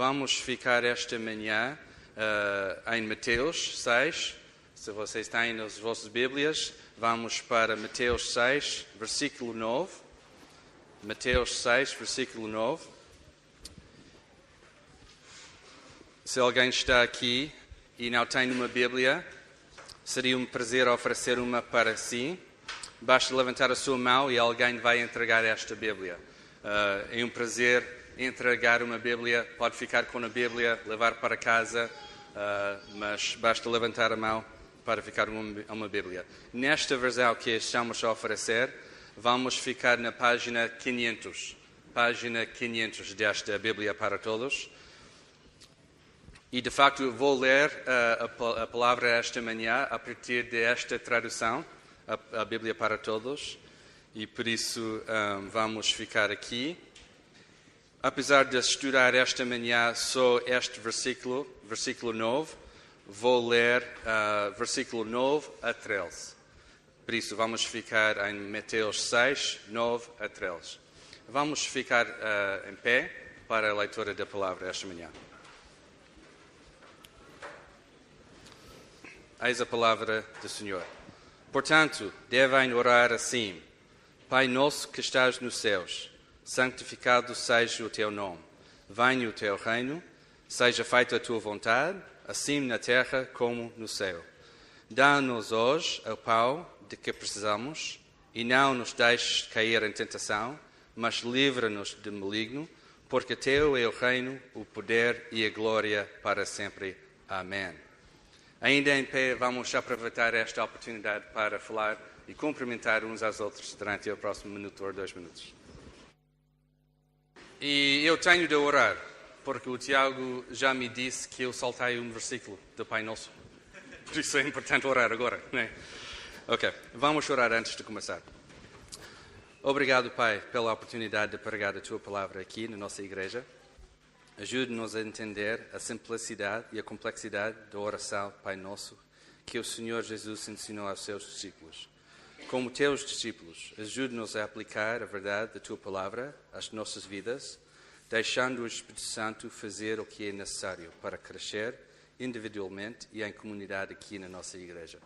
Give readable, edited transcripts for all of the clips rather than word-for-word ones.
vamos ficar esta manhã em Mateus 6. Se vocês têm nas vossas Bíblias, vamos para Mateus 6, versículo 9. Mateus 6, versículo 9. Se alguém está aqui e não tem uma Bíblia, seria um prazer oferecer uma para si. Basta levantar a sua mão e alguém vai entregar esta Bíblia. É um prazer entregar uma Bíblia. Pode ficar com a Bíblia, levar para casa, mas basta levantar a mão para ficar uma Bíblia. Nesta versão que estamos a oferecer, vamos ficar na página 500. Página 500 desta Bíblia para todos. E, de facto, vou ler a palavra esta manhã a partir desta tradução, a Bíblia para todos. E, por isso, vamos ficar aqui. Apesar de estudar esta manhã só este versículo, versículo 9, vou ler versículo 9 a 13. Por isso, vamos ficar em Mateus 6, 9 a 13. Vamos ficar em pé para a leitura da palavra esta manhã. Eis a palavra do Senhor. Portanto, devem orar assim: Pai nosso que estás nos céus, santificado seja o teu nome. Venha o teu reino, seja feita a tua vontade, assim na terra como no céu. Dá-nos hoje o pão de que precisamos e não nos deixes cair em tentação, mas livra-nos do maligno, porque teu é o reino, o poder e a glória para sempre. Amém. Ainda em pé, vamos aproveitar esta oportunidade para falar e cumprimentar uns aos outros durante o próximo minuto ou 2 minutos. E eu tenho de orar, porque o Tiago já me disse que eu saltei um versículo do Pai Nosso. Por isso é importante orar agora, não é? Ok, vamos orar antes de começar. Obrigado, Pai, pela oportunidade de pregar a Tua palavra aqui na nossa igreja. Ajude-nos a entender a simplicidade e a complexidade da oração, Pai Nosso, que o Senhor Jesus ensinou aos seus discípulos. Como Teus discípulos, ajude-nos a aplicar a verdade da Tua palavra às nossas vidas, deixando o Espírito Santo fazer o que é necessário para crescer individualmente e em comunidade aqui na nossa igreja.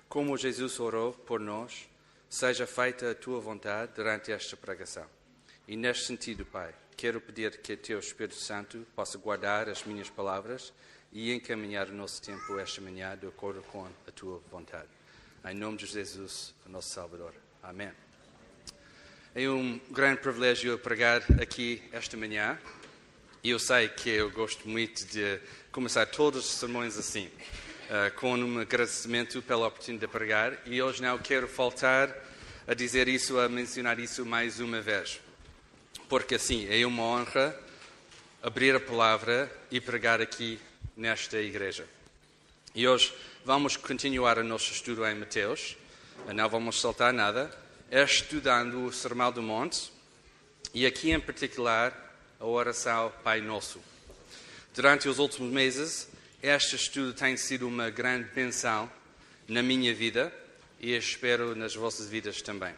Como Jesus orou por nós, seja feita a Tua vontade durante esta pregação. E neste sentido, Pai, quero pedir que o Teu Espírito Santo possa guardar as minhas palavras e encaminhar o nosso tempo esta manhã de acordo com a Tua vontade. Em nome de Jesus, o nosso Salvador. Amém. É um grande privilégio pregar aqui esta manhã. E eu sei que eu gosto muito de começar todos os sermões assim, com um agradecimento pela oportunidade de pregar. E hoje não quero faltar a dizer isso, a mencionar isso mais uma vez. Porque assim, é uma honra abrir a palavra e pregar aqui nesta igreja. E hoje vamos continuar o nosso estudo em Mateus. Não vamos saltar nada. É estudando o Sermão do Monte. E aqui em particular a oração Pai Nosso. Durante os últimos meses, este estudo tem sido uma grande bênção na minha vida e espero nas vossas vidas também.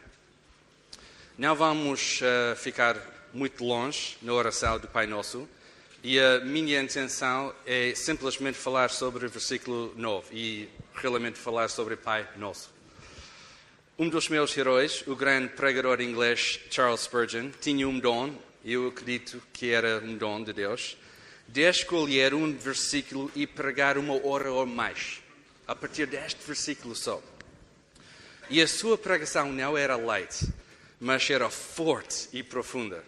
Não vamos ficar muito longe na oração do Pai Nosso, e a minha intenção é simplesmente falar sobre o versículo 9 e realmente falar sobre Pai Nosso. Um dos meus heróis, o grande pregador inglês Charles Spurgeon, tinha um dom, eu acredito que era um dom de Deus, de escolher um versículo e pregar 1 hora ou mais, a partir deste versículo só. E a sua pregação não era light, mas era forte e profunda.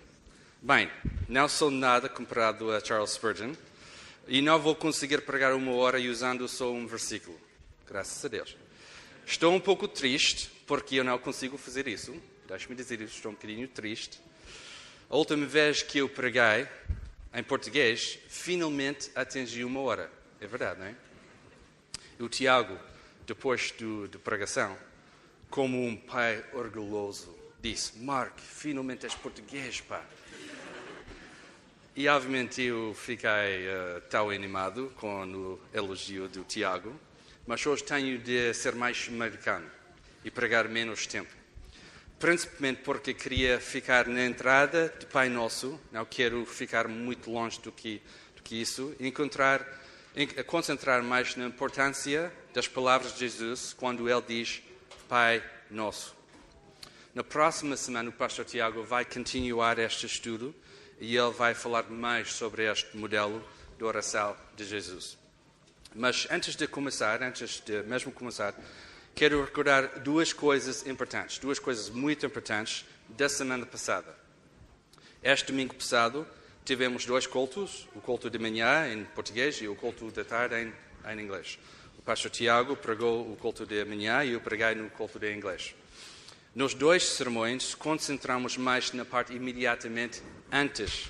Bem, não sou nada comparado a Charles Spurgeon e não vou conseguir pregar 1 hora usando só um versículo. Graças a Deus. Estou um pouco triste porque eu não consigo fazer isso. Deixe-me dizer isso, estou um bocadinho triste. A última vez que eu preguei em português, finalmente atingi 1 hora. É verdade, não é? O Tiago, depois da pregação, como um pai orgulhoso, disse: Mark, finalmente és português, pá. E obviamente eu fiquei tão animado com o elogio do Tiago, mas hoje tenho de ser mais americano e pregar menos tempo. Principalmente porque queria ficar na entrada de Pai Nosso, não quero ficar muito longe do que que isso, concentrar mais na importância das palavras de Jesus quando ele diz Pai Nosso. Na próxima semana, o pastor Tiago vai continuar este estudo e ele vai falar mais sobre este modelo de oração de Jesus. Mas antes de mesmo começar, quero recordar duas coisas muito importantes da semana passada. Este domingo passado tivemos 2 cultos, o culto de manhã em português e o culto da tarde em inglês. O pastor Tiago pregou o culto de manhã e eu preguei no culto de inglês. Nos 2 sermões, concentramos mais na parte imediatamente antes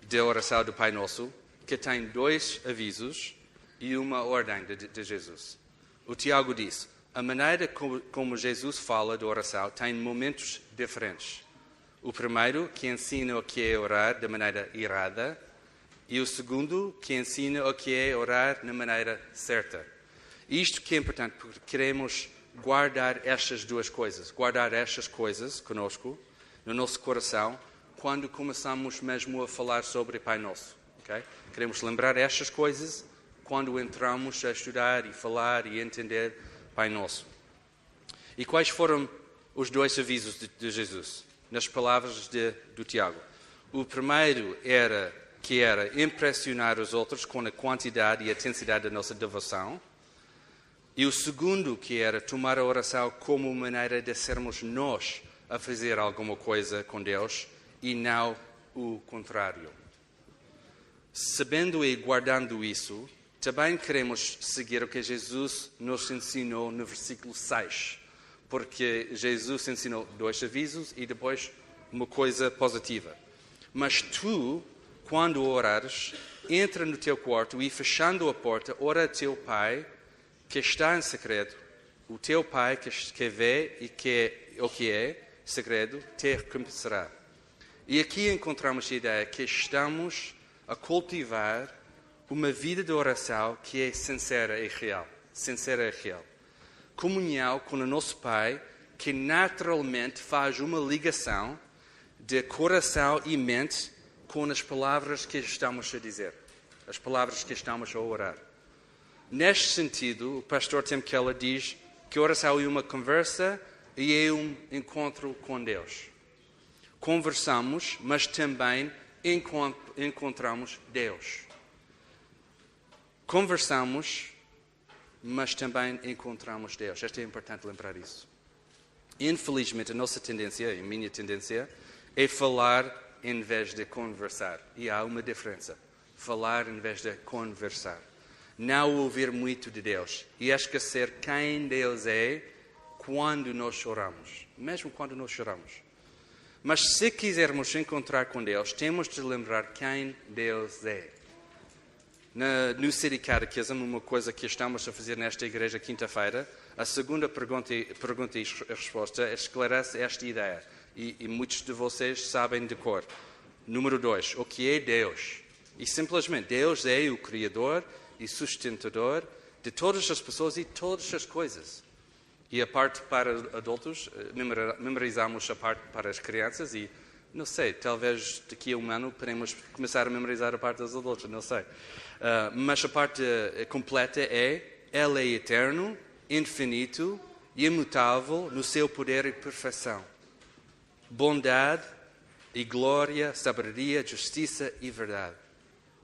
da oração do Pai Nosso, que tem 2 avisos e uma ordem de Jesus. O Tiago disse, a maneira como Jesus fala da oração tem momentos diferentes. O primeiro, que ensina o que é orar da maneira errada, e o segundo, que ensina o que é orar na maneira certa. Isto que é importante, porque queremos guardar estas coisas conosco, no nosso coração, quando começamos mesmo a falar sobre Pai Nosso. Okay? Queremos lembrar estas coisas quando entramos a estudar e falar e entender Pai Nosso. E quais foram os 2 avisos de Jesus, nas palavras do Tiago? O primeiro era impressionar os outros com a quantidade e a intensidade da nossa devoção. E o segundo, que era tomar a oração como maneira de sermos nós a fazer alguma coisa com Deus e não o contrário. Sabendo e guardando isso, também queremos seguir o que Jesus nos ensinou no versículo 6, porque Jesus ensinou 2 avisos e depois uma coisa positiva. Mas tu, quando orares, entra no teu quarto e, fechando a porta, ora a teu Pai, que está em segredo. O teu Pai que vê e o que é segredo te recompensará. E aqui encontramos a ideia que estamos a cultivar uma vida de oração que é sincera e real. Comunhão com o nosso Pai, que naturalmente faz uma ligação de coração e mente com as palavras que estamos a dizer, as palavras que estamos a orar. Neste sentido, o pastor Tim Keller diz que a oração é uma conversa e é um encontro com Deus. Conversamos, mas também encontramos Deus. Conversamos, mas também encontramos Deus. É importante lembrar isso. Infelizmente, a nossa tendência, a minha tendência, é falar em vez de conversar. E há uma diferença. Falar em vez de conversar. Não ouvir muito de Deus e esquecer quem Deus é quando nós oramos, mesmo quando nós choramos. Mas se quisermos encontrar com Deus, temos de lembrar quem Deus é. No City Catechism, uma coisa que estamos a fazer nesta igreja quinta-feira, a segunda pergunta e resposta esclarece esta ideia. E muitos de vocês sabem de cor. Número 2, o que é Deus? E simplesmente, Deus é o Criador e sustentador de todas as pessoas e todas as coisas. E a parte para adultos, memorizamos a parte para as crianças e, não sei, talvez daqui a um ano podemos começar a memorizar a parte dos adultos, não sei. Mas a parte completa é, Ele é eterno, infinito e imutável no seu poder e perfeição. Bondade e glória, sabedoria, justiça e verdade.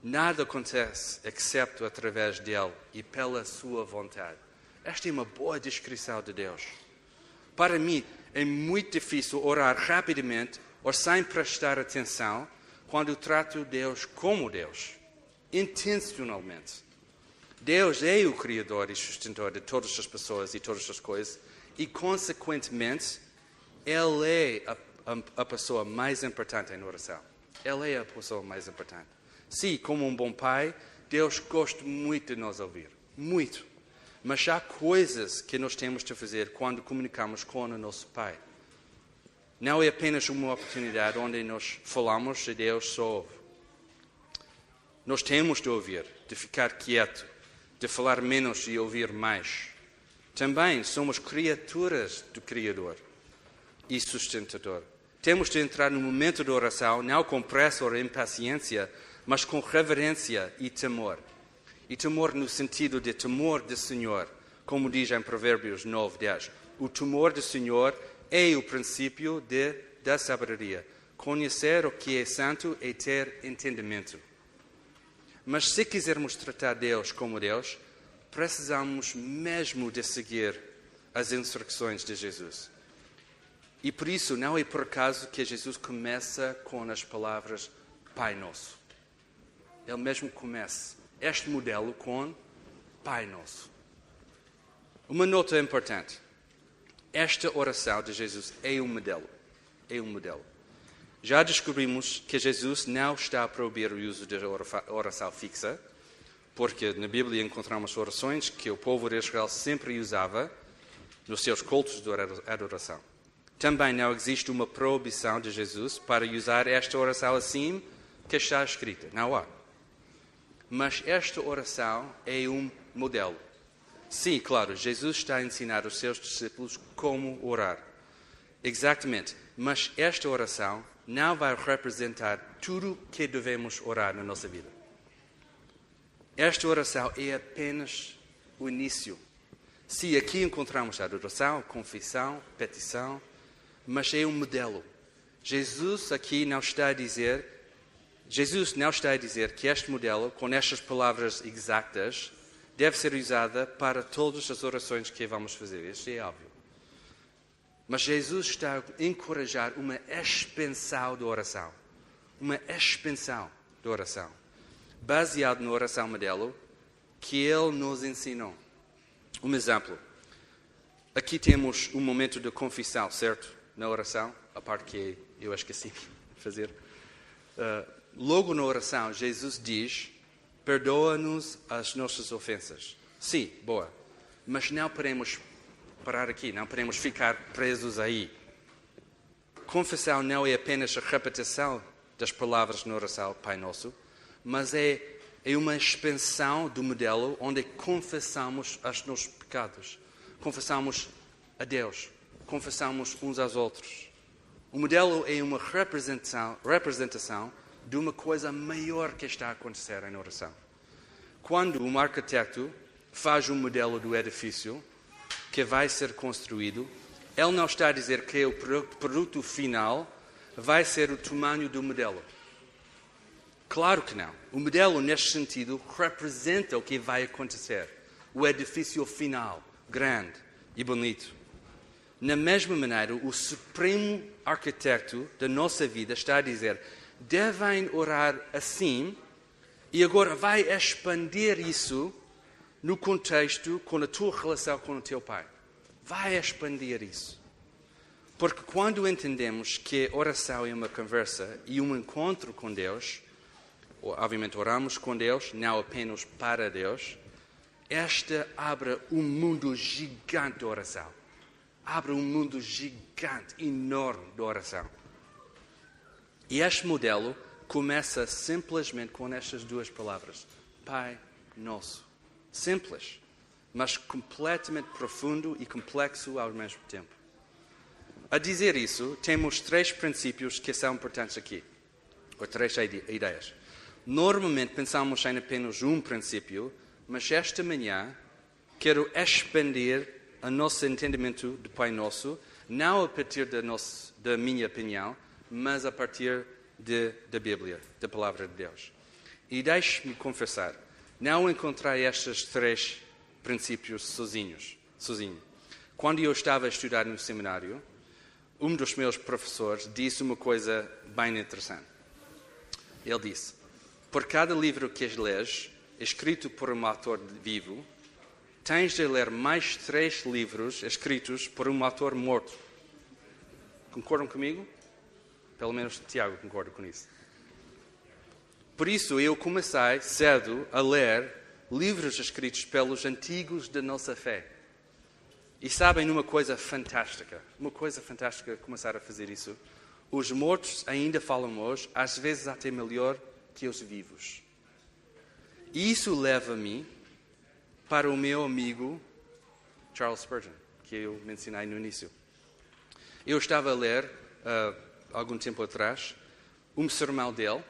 Nada acontece exceto através dele e pela sua vontade. Esta é uma boa descrição de Deus. Para mim, é muito difícil orar rapidamente ou sem prestar atenção quando trato Deus como Deus, intencionalmente. Deus é o Criador e sustentador de todas as pessoas e todas as coisas e, consequentemente, Ele é a pessoa mais importante em oração. Ele é a pessoa mais importante. Sim, como um bom pai, Deus gosta muito de nos ouvir. Muito. Mas há coisas que nós temos de fazer quando comunicamos com o nosso Pai. Não é apenas uma oportunidade onde nós falamos e Deus só ouve. Nós temos de ouvir, de ficar quieto, de falar menos e ouvir mais. Também somos criaturas do Criador e sustentador. Temos de entrar no momento de oração, não com pressa ou impaciência, mas com reverência e temor. E temor no sentido de temor do Senhor, como diz em Provérbios 9:10. O temor do Senhor é o princípio da sabedoria. Conhecer o que é santo é ter entendimento. Mas se quisermos tratar Deus como Deus, precisamos mesmo de seguir as instruções de Jesus. E por isso não é por acaso que Jesus começa com as palavras Pai Nosso. Ele mesmo começa este modelo com Pai Nosso. Uma nota importante. Esta oração de Jesus é um modelo. É um modelo. Já descobrimos que Jesus não está a proibir o uso da oração fixa, porque na Bíblia encontramos orações que o povo de Israel sempre usava nos seus cultos de adoração. Também não existe uma proibição de Jesus para usar esta oração assim que está escrita. Não há. Mas esta oração é um modelo. Sim, claro, Jesus está a ensinar os seus discípulos como orar. Exatamente. Mas esta oração não vai representar tudo o que devemos orar na nossa vida. Esta oração é apenas o início. Sim, aqui encontramos a adoração, confissão, petição, mas é um modelo. Jesus não está a dizer que este modelo, com estas palavras exatas, deve ser usada para todas as orações que vamos fazer. Isto é óbvio. Mas Jesus está a encorajar uma expansão da oração. Uma expansão da oração. Baseado na oração modelo que Ele nos ensinou. Um exemplo. Aqui temos um momento de confissão, certo? Na oração, a parte que eu esqueci de fazer. Logo na oração, Jesus diz, perdoa-nos as nossas ofensas. Sim, boa. Mas não podemos parar aqui, não podemos ficar presos aí. Confissão não é apenas a repetição das palavras na oração Pai Nosso, mas é uma expansão do modelo onde confessamos os nossos pecados. Confessamos a Deus. Confessamos uns aos outros. O modelo é uma representação de uma coisa maior que está a acontecer na oração. Quando um arquiteto faz um modelo do edifício que vai ser construído, ele não está a dizer que o produto final vai ser o tamanho do modelo. Claro que não. O modelo, neste sentido, representa o que vai acontecer. O edifício final, grande e bonito. Na mesma maneira, o supremo arquiteto da nossa vida está a dizer, devem orar assim, e agora vai expandir isso no contexto com a tua relação com o teu Pai. Vai expandir isso. Porque quando entendemos que oração é uma conversa e um encontro com Deus, obviamente oramos com Deus, não apenas para Deus, esta abre um mundo gigante de oração. Abre um mundo gigante, enorme de oração. E este modelo começa simplesmente com estas duas palavras. Pai Nosso. Simples, mas completamente profundo e complexo ao mesmo tempo. A dizer isso, temos 3 princípios que são importantes aqui. Ou 3 ideias. Normalmente pensamos em apenas um princípio, mas esta manhã quero expandir o nosso entendimento de Pai Nosso, não a partir da minha opinião, mas a partir da Bíblia, da Palavra de Deus. E deixe-me confessar, não encontrei estes 3 princípios sozinho. Quando eu estava a estudar no seminário, um dos meus professores disse uma coisa bem interessante. Ele disse, por cada livro que lês, escrito por um autor vivo, tens de ler mais 3 livros escritos por um autor morto. Concordam comigo? Pelo menos Tiago concorda com isso. Por isso eu comecei cedo a ler livros escritos pelos antigos da nossa fé. E sabem uma coisa fantástica começar a fazer isso. Os mortos ainda falam hoje, às vezes até melhor que os vivos. E isso leva-me para o meu amigo Charles Spurgeon, que eu mencionei no início. Eu estava a ler, algum tempo atrás, um sermão dele,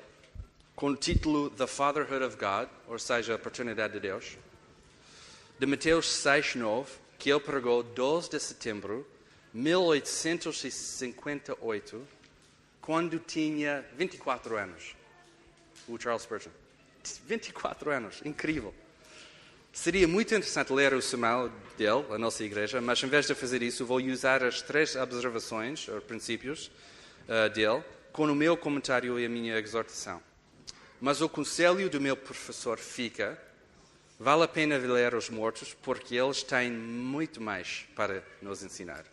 com o título The Fatherhood of God, ou seja, a paternidade de Deus, de Mateus 6:9, que ele pregou 12 de setembro de 1858, quando tinha 24 anos. O Charles Spurgeon. 24 anos, incrível. Seria muito interessante ler o sermão dele, a nossa igreja, mas em vez de fazer isso, vou usar as 3 observações, ou princípios, dele, com o meu comentário e a minha exortação. Mas o conselho do meu professor fica: vale a pena ler os mortos, porque eles têm muito mais para nos ensinar.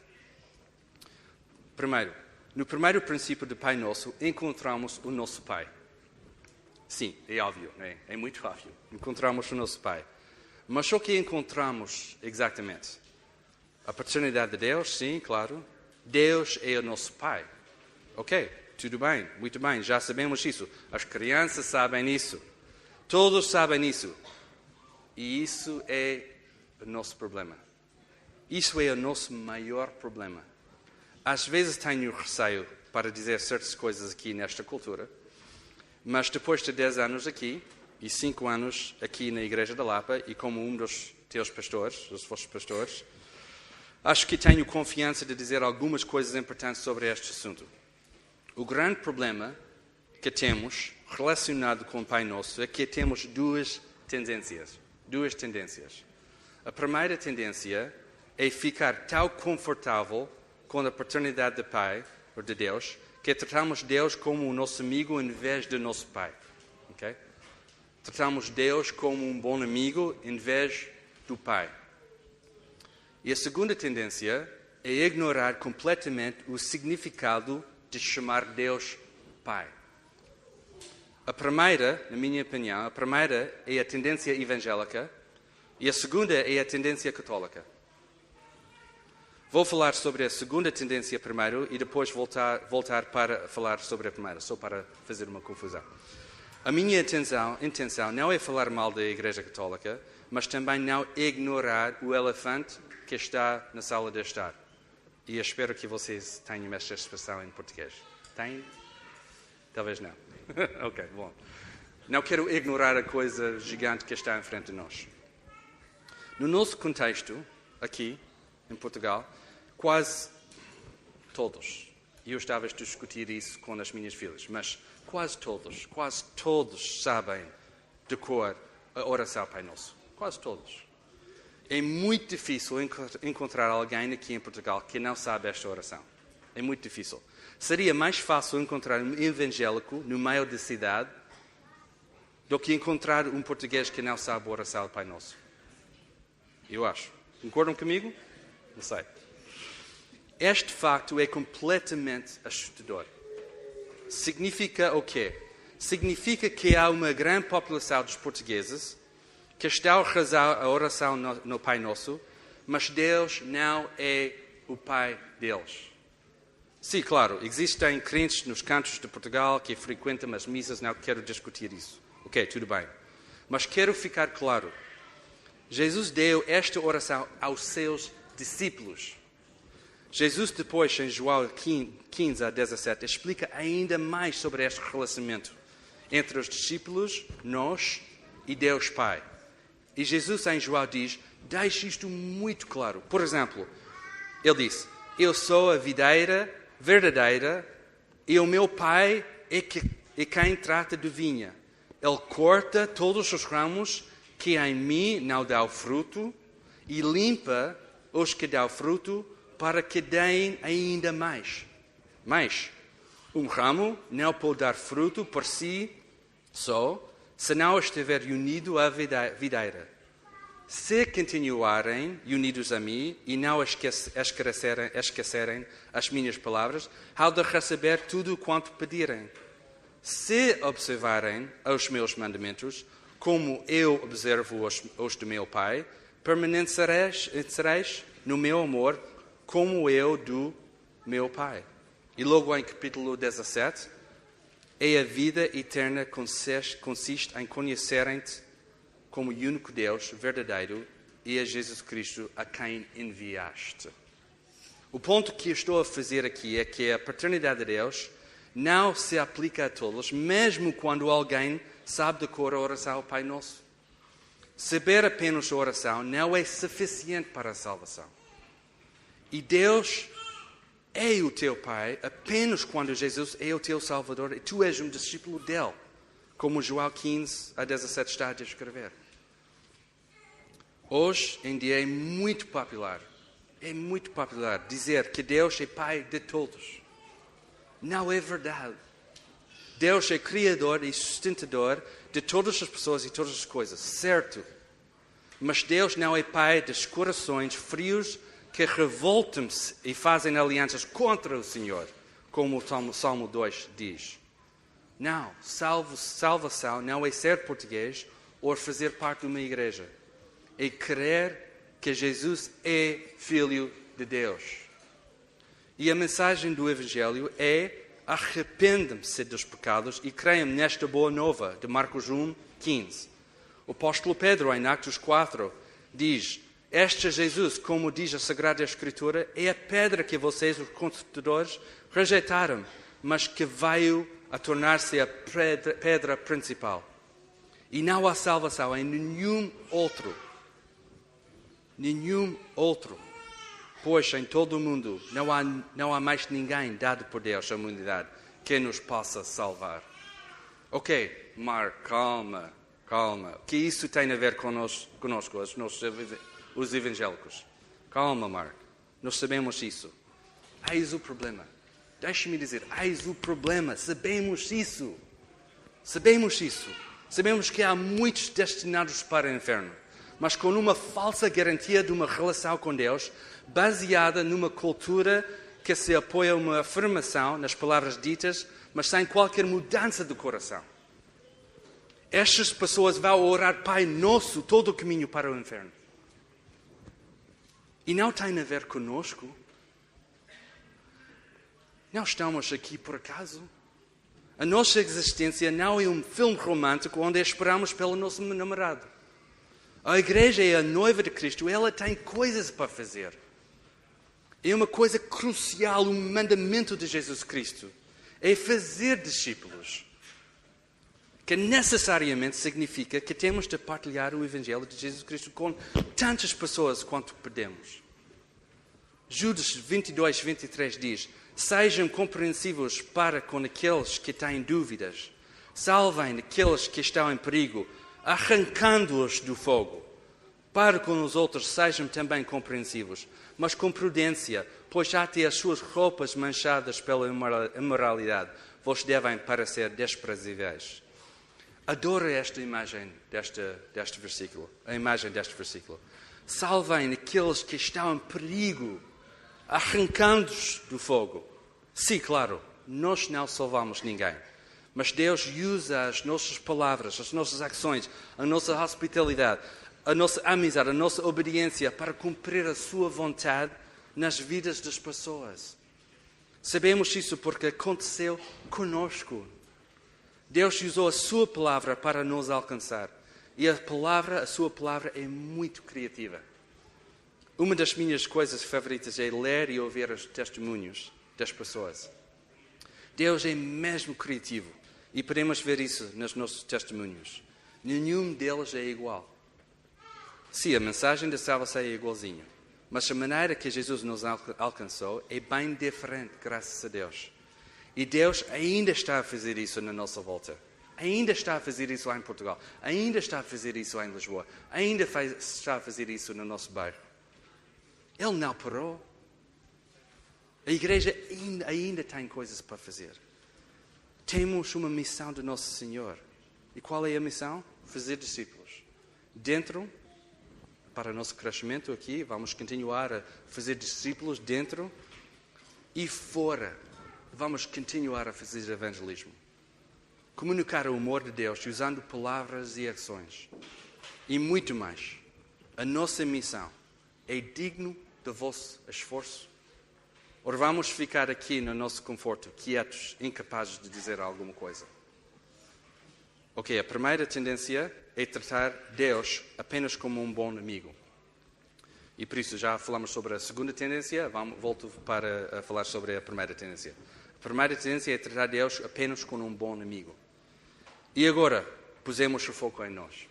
Primeiro, no primeiro princípio do Pai Nosso, encontramos o nosso Pai. Sim, é óbvio, né? É muito óbvio. Encontramos o nosso Pai. Mas o que encontramos exatamente? A paternidade de Deus, sim, claro. Deus é o nosso Pai. Ok, tudo bem, muito bem, já sabemos isso. As crianças sabem isso. Todos sabem isso. E isso é o nosso problema. Isso é o nosso maior problema. Às vezes tenho receio para dizer certas coisas aqui nesta cultura, mas depois de 10 anos aqui, e 5 anos aqui na Igreja da Lapa, e como um dos teus pastores, dos vossos pastores, acho que tenho confiança de dizer algumas coisas importantes sobre este assunto. O grande problema que temos relacionado com o Pai Nosso é que temos duas tendências. A primeira tendência é ficar tão confortável com a paternidade do Pai, ou de Deus, que tratamos Deus como o nosso amigo em vez do nosso Pai. Okay? Tratamos Deus como um bom amigo em vez do Pai. E a segunda tendência é ignorar completamente o significado de chamar Deus Pai. A primeira, na minha opinião, é a tendência evangélica e a segunda é a tendência católica. Vou falar sobre a segunda tendência primeiro e depois voltar para falar sobre a primeira, só para fazer uma confusão. A minha intenção não é falar mal da Igreja Católica, mas também não ignorar o elefante que está na sala de estar. E eu espero que vocês tenham esta expressão em português. Têm? Talvez não. Ok, bom. Não quero ignorar a coisa gigante que está em frente de nós. No nosso contexto, aqui, em Portugal, quase todos, e eu estava a discutir isso com as minhas filhas, mas quase todos sabem de cor a oração Pai Nosso. Quase todos. É muito difícil encontrar alguém aqui em Portugal que não sabe esta oração. É muito difícil. Seria mais fácil encontrar um evangélico no meio da cidade do que encontrar um português que não sabe a oração Pai Nosso. Eu acho. Concordam comigo? Não sei. Este facto é completamente assustador. Significa o quê? Significa que há uma grande população dos portugueses que estão a rezar a oração no Pai Nosso, mas Deus não é o Pai deles. Sim, claro, existem crentes nos cantos de Portugal que frequentam as missas, não quero discutir isso. Ok, tudo bem. Mas quero ficar claro. Jesus deu esta oração aos seus discípulos. Jesus depois, em João 15 a 17, explica ainda mais sobre este relacionamento entre os discípulos, nós e Deus Pai. E Jesus em João diz, deixa isto muito claro. Por exemplo, ele disse, eu sou a videira verdadeira e o meu Pai é quem trata de vinha. Ele corta todos os ramos que em mim não dão fruto e limpa os que dão fruto para que deem ainda mais. Mas um ramo não pode dar fruto por si só, se não estiver unido à videira. Se continuarem unidos a mim e não esquecerem as minhas palavras, hão de receber tudo quanto pedirem. Se observarem os meus mandamentos, como eu observo os do meu Pai, permanecereis no meu amor, como eu do meu Pai. E logo em capítulo 17, a vida eterna consiste em conhecerem-te como único Deus verdadeiro e a Jesus Cristo a quem enviaste. O ponto que estou a fazer aqui é que a paternidade de Deus não se aplica a todos, mesmo quando alguém sabe de cor a oração ao Pai Nosso. Saber apenas a oração não é suficiente para a salvação. E Deus é o teu Pai apenas quando Jesus é o teu Salvador e tu és um discípulo dele, como João 15 a 17 está a descrever. Hoje em dia é muito popular dizer que Deus é Pai de todos. Não é verdade. Deus é Criador e sustentador de todas as pessoas e todas as coisas, certo? Mas Deus não é Pai dos corações frios que revoltam-se e fazem alianças contra o Senhor, como o Salmo 2 diz. Não, salvação não é ser português ou fazer parte de uma igreja. É crer que Jesus é Filho de Deus. E a mensagem do Evangelho é: arrependam-se dos pecados e creiam nesta boa nova, de Marcos 1, 15. O apóstolo Pedro, em Atos 4, diz: este Jesus, como diz a Sagrada Escritura, é a pedra que vocês, os construtores, rejeitaram, mas que veio a tornar-se a pedra principal. E não há salvação em nenhum outro, pois em todo o mundo não há mais ninguém dado por Deus à humanidade que nos possa salvar. Ok, Mark, calma. O que isso tem a ver conosco os evangélicos? Calma, Mark. Nós sabemos isso. Eis o problema. Deixe-me dizer, eis o problema. Sabemos isso. Sabemos que há muitos destinados para o inferno, mas com uma falsa garantia de uma relação com Deus, baseada numa cultura que se apoia a uma afirmação nas palavras ditas, mas sem qualquer mudança do coração. Estas pessoas vão orar Pai Nosso todo o caminho para o inferno. E não tem a ver conosco. Não estamos aqui por acaso. A nossa existência não é um filme romântico onde esperamos pelo nosso namorado. A igreja é a noiva de Cristo. Ela tem coisas para fazer. É uma coisa crucial, um mandamento de Jesus Cristo. É fazer discípulos. Que necessariamente significa que temos de partilhar o Evangelho de Jesus Cristo com tantas pessoas quanto podemos. Judas 22, 23 diz: sejam compreensivos para com aqueles que têm dúvidas. Salvem aqueles que estão em perigo, arrancando-os do fogo. Para com os outros sejam também compreensivos, mas com prudência, pois já até as suas roupas manchadas pela imoralidade vos devem parecer desprezíveis. Adoro esta imagem deste versículo, a imagem deste versículo. Salvem aqueles que estão em perigo, arrancando-os do fogo. Sim, claro, nós não salvamos ninguém. Mas Deus usa as nossas palavras, as nossas ações, a nossa hospitalidade, a nossa amizade, a nossa obediência para cumprir a sua vontade nas vidas das pessoas. Sabemos isso porque aconteceu conosco. Deus usou a sua palavra para nos alcançar. E a sua palavra é muito criativa. Uma das minhas coisas favoritas é ler e ouvir os testemunhos das pessoas. Deus é mesmo criativo. E podemos ver isso nos nossos testemunhos. Nenhum deles é igual. Sim, a mensagem da salvação é igualzinha. Mas a maneira que Jesus nos alcançou é bem diferente, graças a Deus. E Deus ainda está a fazer isso na nossa volta. Ainda está a fazer isso lá em Portugal. Ainda está a fazer isso lá em Lisboa. Ainda está a fazer isso no nosso bairro. Ele não parou. A igreja ainda tem coisas para fazer. Temos uma missão do nosso Senhor. E qual é a missão? Fazer discípulos. Dentro, para o nosso crescimento aqui, vamos continuar a fazer discípulos dentro e fora. Vamos continuar a fazer evangelismo. Comunicar o amor de Deus usando palavras e ações. E muito mais. A nossa missão é digno do vosso esforço? Ou vamos ficar aqui no nosso conforto, quietos, incapazes de dizer alguma coisa? Ok, a primeira tendência é tratar Deus apenas como um bom amigo. E por isso já falamos sobre a segunda tendência, volto para a falar sobre a primeira tendência. A primeira tendência é tratar Deus apenas como um bom amigo. E agora, pusemos o foco em nós.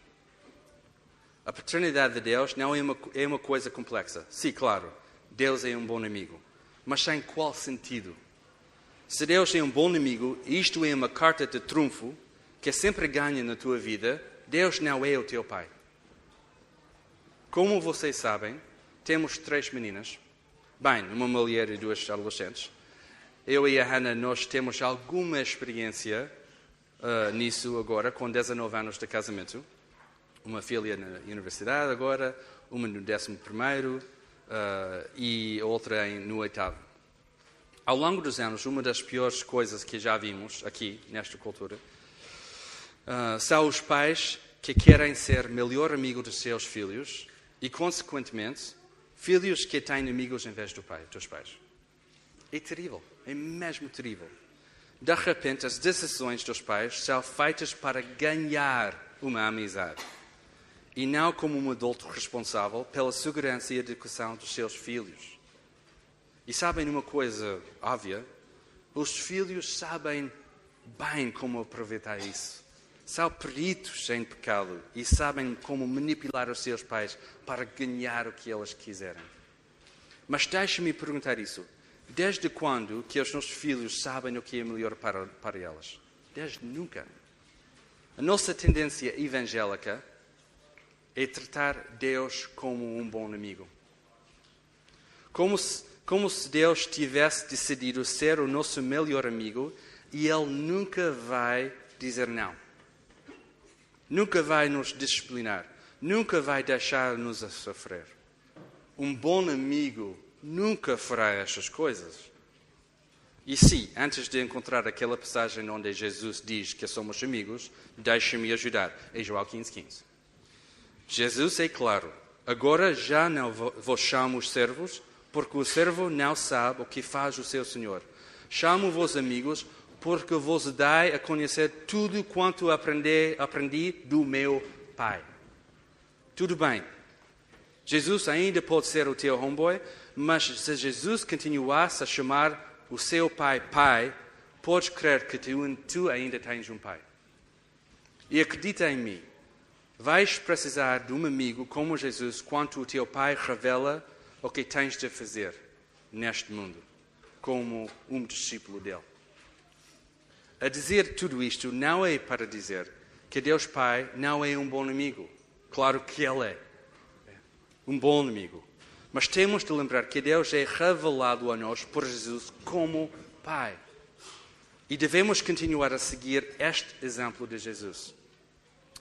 A paternidade de Deus não é uma coisa complexa. Sim, claro, Deus é um bom amigo. Mas em qual sentido? Se Deus é um bom amigo, e isto é uma carta de trunfo, que sempre ganha na tua vida, Deus não é o teu pai. Como vocês sabem, temos 3 meninas. Bem, uma mulher e 2 adolescentes. Eu e a Hannah, nós temos alguma experiência nisso agora, com 19 anos de casamento. Uma filha na universidade agora, uma no 11º e outra no 8º. Ao longo dos anos, uma das piores coisas que já vimos aqui, nesta cultura, são os pais que querem ser melhor amigo dos seus filhos e, consequentemente, filhos que têm amigos em vez dos pais. É terrível, é mesmo terrível. De repente, as decisões dos pais são feitas para ganhar uma amizade e não como um adulto responsável pela segurança e educação dos seus filhos. E sabem uma coisa óbvia? Os filhos sabem bem como aproveitar isso. São peritos em pecado e sabem como manipular os seus pais para ganhar o que eles quiserem. Mas deixe-me perguntar isso. Desde quando que os nossos filhos sabem o que é melhor para elas? Desde nunca. A nossa tendência evangélica é tratar Deus como um bom amigo. Como se Deus tivesse decidido ser o nosso melhor amigo e Ele nunca vai dizer não. Nunca vai nos disciplinar. Nunca vai deixar-nos a sofrer. Um bom amigo nunca fará estas coisas. E sim, antes de encontrar aquela passagem onde Jesus diz que somos amigos, deixe-me ajudar. É João 15:15. Jesus é claro. Agora já não vos chamo servos, porque o servo não sabe o que faz o seu senhor. Chamo-vos amigos, porque vos dai a conhecer tudo quanto aprendi do meu Pai. Tudo bem. Jesus ainda pode ser o teu homeboy, mas se Jesus continuasse a chamar o seu pai, pai, podes crer que tu ainda tens um pai. E acredita em mim, vais precisar de um amigo como Jesus quando o teu pai revela o que tens de fazer neste mundo, como um discípulo dele. A dizer tudo isto não é para dizer que Deus Pai não é um bom amigo. Claro que Ele é um bom amigo. Mas temos de lembrar que Deus é revelado a nós por Jesus como Pai. E devemos continuar a seguir este exemplo de Jesus.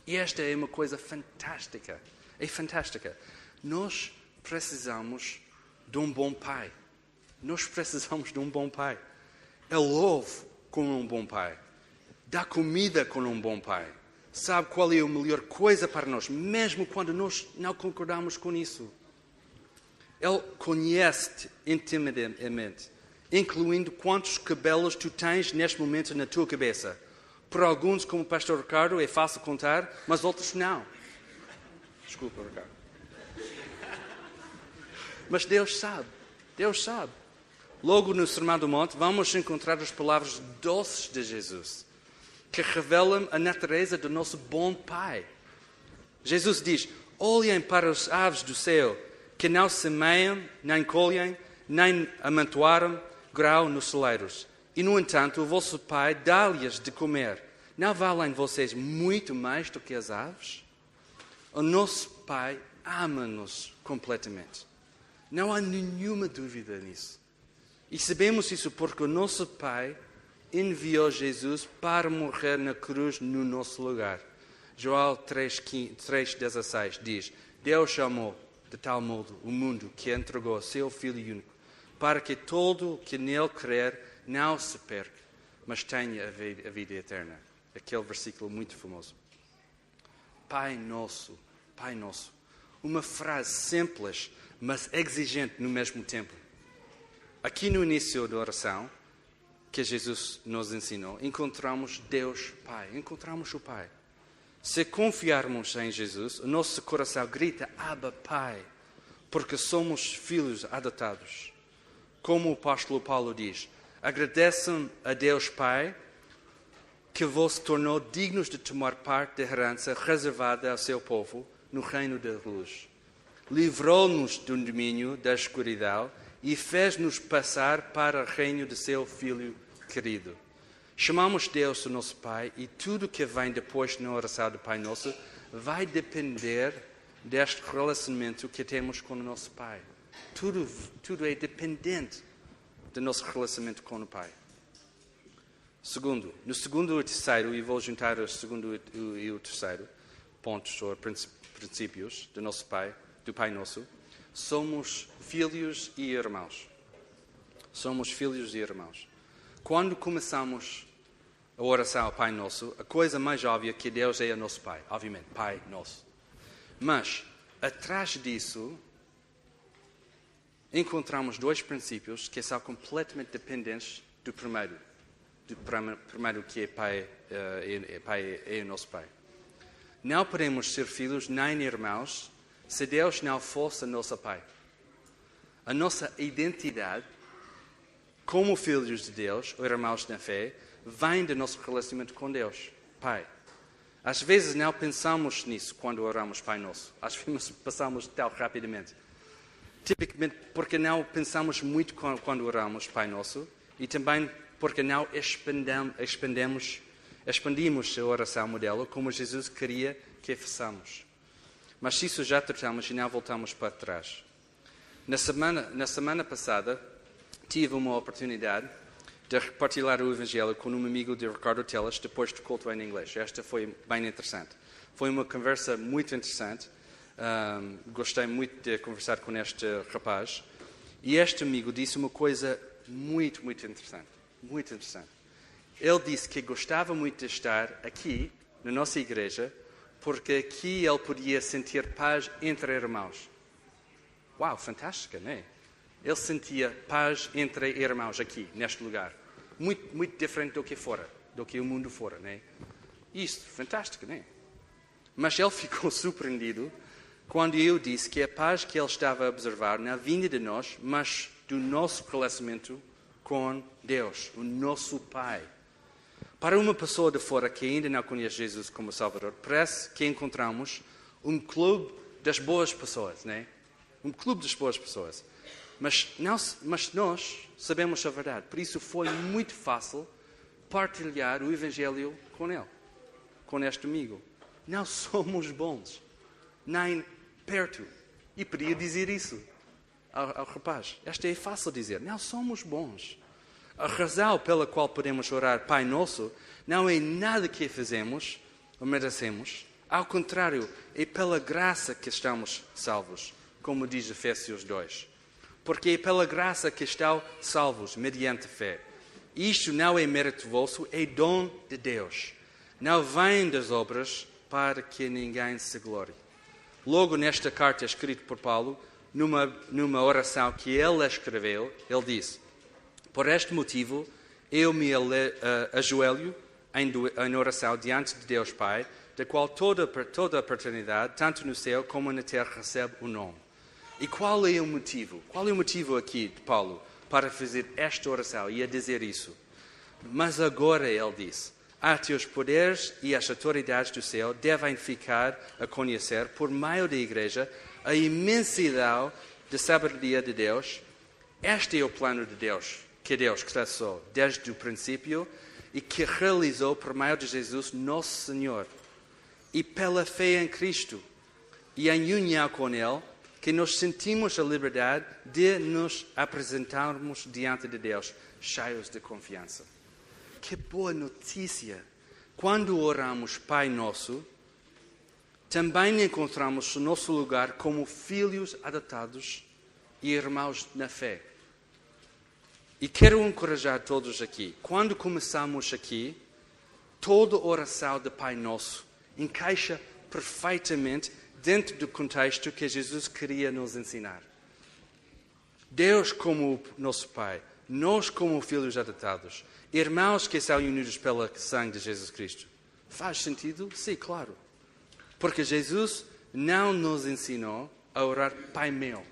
E esta é uma coisa fantástica. É fantástica. Nós precisamos de um bom Pai. Nós precisamos de um bom Pai. Ele ouve como um bom pai. Dá comida como um bom pai. Sabe qual é a melhor coisa para nós, mesmo quando nós não concordamos com isso. Ele conhece-te intimamente, incluindo quantos cabelos tu tens neste momento na tua cabeça. Por alguns, como o pastor Ricardo, é fácil contar, mas outros não. Desculpa, Ricardo. Mas Deus sabe. Deus sabe. Logo no Sermão do Monte, vamos encontrar as palavras doces de Jesus, que revelam a natureza do nosso bom Pai. Jesus diz, olhem para as aves do céu, que não semeiam, nem colhem, nem amontoaram grão nos celeiros. E, no entanto, o vosso Pai dá-lhes de comer. Não valem vocês muito mais do que as aves? O nosso Pai ama-nos completamente. Não há nenhuma dúvida nisso. E sabemos isso porque o nosso Pai enviou Jesus para morrer na cruz no nosso lugar. João 3,16 diz, Deus amou de tal modo o mundo que entregou seu Filho único, para que todo o que nele crer não se perca, mas tenha a vida eterna. Aquele versículo muito famoso. Pai nosso, Pai nosso. Uma frase simples, mas exigente no mesmo tempo. Aqui no início da oração, que Jesus nos ensinou, encontramos Deus Pai, encontramos o Pai. Se confiarmos em Jesus, o nosso coração grita, Abba, Pai, porque somos filhos adotados. Como o apóstolo Paulo diz, Agradecem a Deus Pai que vos tornou dignos de tomar parte da herança reservada ao seu povo no reino da luz. Livrou-nos do domínio da escuridão e fez-nos passar para o reino de seu Filho querido. Chamamos Deus o nosso Pai e tudo que vem depois na oração do Pai Nosso vai depender deste relacionamento que temos com o nosso Pai. Tudo é dependente do nosso relacionamento com o Pai. No segundo e o terceiro, e vou juntar o segundo e o terceiro pontos ou princípios do nosso Pai, do Pai Nosso, somos filhos e irmãos. Somos filhos e irmãos. Quando começamos a oração ao Pai Nosso, a coisa mais óbvia é que Deus é o nosso Pai. Obviamente, Pai Nosso. Mas, atrás disso, encontramos dois princípios que são completamente dependentes do primeiro. Primeiro que é Pai é o nosso Pai. Não podemos ser filhos nem irmãos se Deus não fosse o nosso Pai. A nossa identidade como filhos de Deus, ou irmãos na fé, vem do nosso relacionamento com Deus, Pai. Às vezes não pensamos nisso quando oramos Pai Nosso. Às vezes passamos tão rapidamente. Tipicamente porque não pensamos muito quando oramos Pai Nosso e também porque não expandimos a oração modelo como Jesus queria que façamos. Mas isso já tratamos e não voltamos para trás. Na semana passada, tive uma oportunidade de partilhar o Evangelho com um amigo de Ricardo Teles depois do culto em inglês. Esta foi bem interessante. Foi uma conversa muito interessante. Gostei muito de conversar com este rapaz. E este amigo disse uma coisa muito, muito interessante. Muito interessante. Ele disse que gostava muito de estar aqui, na nossa igreja, porque aqui ele podia sentir paz entre irmãos. Uau, fantástica, não é? Ele sentia paz entre irmãos aqui, neste lugar. Muito, muito diferente do que fora, do que o mundo fora, não é? Isto, fantástico, não é? Mas ele ficou surpreendido quando eu disse que a paz que ele estava a observar não vinha de nós, mas do nosso relacionamento com Deus, o nosso Pai. Para uma pessoa de fora que ainda não conhece Jesus como Salvador, parece que encontramos um clube das boas pessoas, não é? Um clube das boas pessoas. Mas nós sabemos a verdade. Por isso foi muito fácil partilhar o Evangelho com ele, com este amigo. Não somos bons, nem perto. E podia dizer isso ao rapaz. Esta é fácil dizer. Não somos bons. A razão pela qual podemos orar Pai Nosso não é nada que fazemos ou merecemos. Ao contrário, é pela graça que estamos salvos, como diz Efésios 2. Porque é pela graça que estão salvos, mediante fé. Isto não é mérito vosso, é dom de Deus. Não vem das obras para que ninguém se glorie. Logo nesta carta escrita por Paulo, numa oração que ele escreveu, ele disse: por este motivo, eu me ajoelho em oração diante de Deus Pai, da qual toda a paternidade, tanto no céu como na terra, recebe o nome. E qual é o motivo? Qual é o motivo aqui de Paulo para fazer esta oração e a dizer isso? Mas agora, ele disse, até os poderes e as autoridades do céu devem ficar a conhecer, por meio da Igreja, a imensidão da sabedoria de Deus. Este é o plano de Deus, que Deus traçou desde o princípio e que realizou por meio de Jesus, nosso Senhor. E pela fé em Cristo e em união com Ele, que nós sentimos a liberdade de nos apresentarmos diante de Deus, cheios de confiança. Que boa notícia! Quando oramos Pai Nosso, também encontramos o nosso lugar como filhos adotados e irmãos na fé. E quero encorajar todos aqui. Quando começamos aqui, toda oração de Pai Nosso encaixa perfeitamente dentro do contexto que Jesus queria nos ensinar. Deus como o nosso Pai, nós como filhos adotados, irmãos que são unidos pelo sangue de Jesus Cristo. Faz sentido? Sim, claro. Porque Jesus não nos ensinou a orar Pai meu.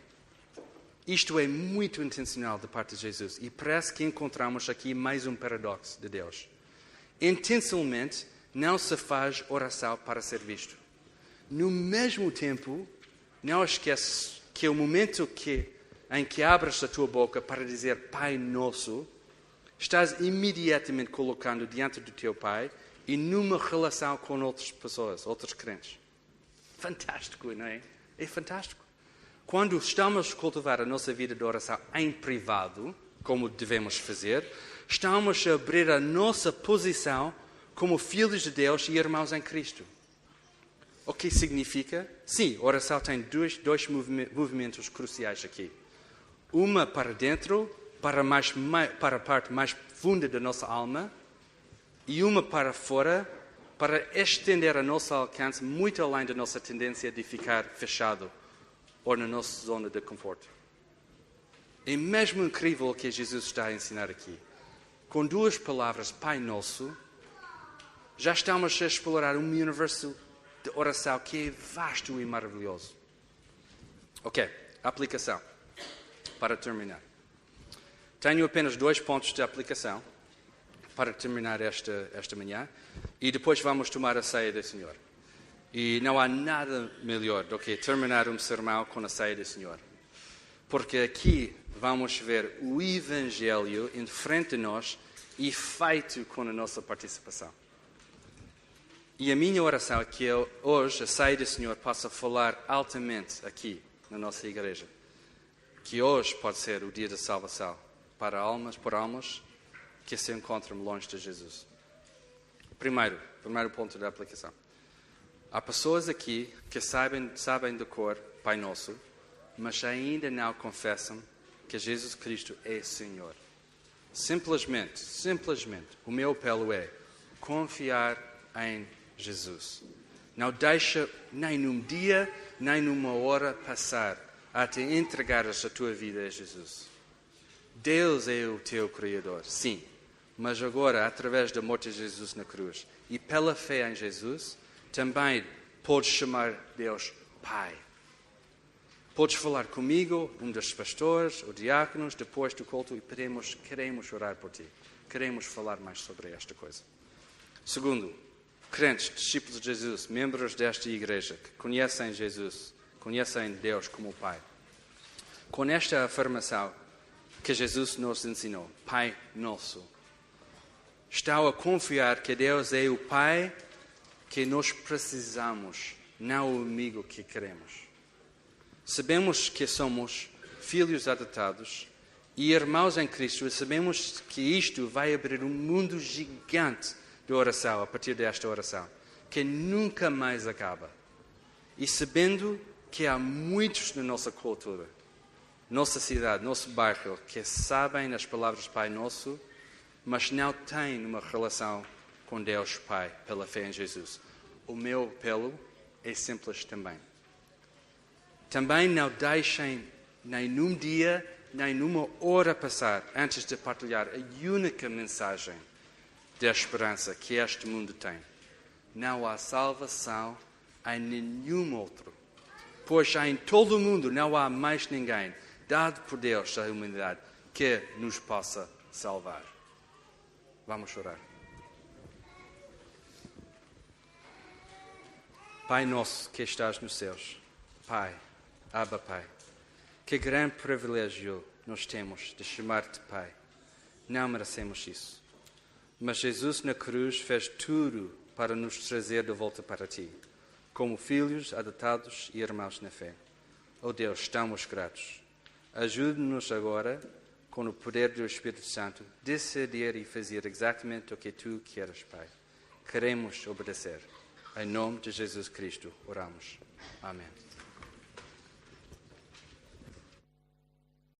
Isto é muito intencional da parte de Jesus e parece que encontramos aqui mais um paradoxo de Deus. Intencionalmente não se faz oração para ser visto. No mesmo tempo, não esqueces que o momento em que abres a tua boca para dizer Pai Nosso, estás imediatamente colocando diante do teu Pai e numa relação com outras pessoas, outros crentes. Fantástico, não é? É fantástico. Quando estamos a cultivar a nossa vida de oração em privado, como devemos fazer, estamos a abrir a nossa posição como filhos de Deus e irmãos em Cristo. O que significa? Sim, a oração tem dois movimentos cruciais aqui. Uma para dentro, para a parte mais profunda da nossa alma, e uma para fora, para estender a nosso alcance muito além da nossa tendência de ficar fechado ou na nossa zona de conforto. É mesmo incrível o que Jesus está a ensinar aqui. Com duas palavras, Pai Nosso, já estamos a explorar um universo de oração que é vasto e maravilhoso. Ok, aplicação. Para terminar. Tenho apenas 2 pontos de aplicação para terminar esta manhã e depois vamos tomar a ceia do Senhor. E não há nada melhor do que terminar um sermão com a ceia do Senhor. Porque aqui vamos ver o Evangelho em frente de nós e feito com a nossa participação. E a minha oração é que hoje a ceia do Senhor possa falar altamente aqui na nossa igreja. Que hoje pode ser o dia da salvação para almas, por almas que se encontram longe de Jesus. Primeiro ponto da aplicação. Há pessoas aqui que sabem de cor Pai Nosso, mas ainda não confessam que Jesus Cristo é Senhor. Simplesmente, o meu apelo é confiar em Jesus. Não deixa nem num dia, nem numa hora passar até entregares a tua vida a Jesus. Deus é o teu Criador, sim, mas agora, através da morte de Jesus na cruz e pela fé em Jesus, também podes chamar Deus Pai. Podes falar comigo, um dos pastores ou diáconos, depois do culto, e queremos orar por ti. Queremos falar mais sobre esta coisa. Segundo, crentes, discípulos de Jesus, membros desta igreja, que conhecem Jesus, conhecem Deus como Pai. Com esta afirmação que Jesus nos ensinou, Pai Nosso, estão a confiar que Deus é o Pai que nós precisamos, não o amigo que queremos. Sabemos que somos filhos adotados e irmãos em Cristo, e sabemos que isto vai abrir um mundo gigante de oração a partir desta oração, que nunca mais acaba. E sabendo que há muitos na nossa cultura, nossa cidade, nosso bairro, que sabem as palavras Pai Nosso, mas não têm uma relação com Deus Pai pela fé em Jesus. O meu apelo é simples também. Também não deixem nem num dia, nem numa hora passar antes de partilhar a única mensagem da esperança que este mundo tem. Não há salvação em nenhum outro, pois em todo o mundo não há mais ninguém dado por Deus à humanidade que nos possa salvar. Vamos orar. Pai nosso que estás nos céus, Pai, Abba Pai, que grande privilégio nós temos de chamar-te Pai. Não merecemos isso. Mas Jesus na cruz fez tudo para nos trazer de volta para ti, como filhos adotados e irmãos na fé. Oh Deus, estamos gratos. Ajude-nos agora, com o poder do Espírito Santo, decidir e fazer exatamente o que tu queres, Pai. Queremos obedecer. Em nome de Jesus Cristo, oramos. Amém.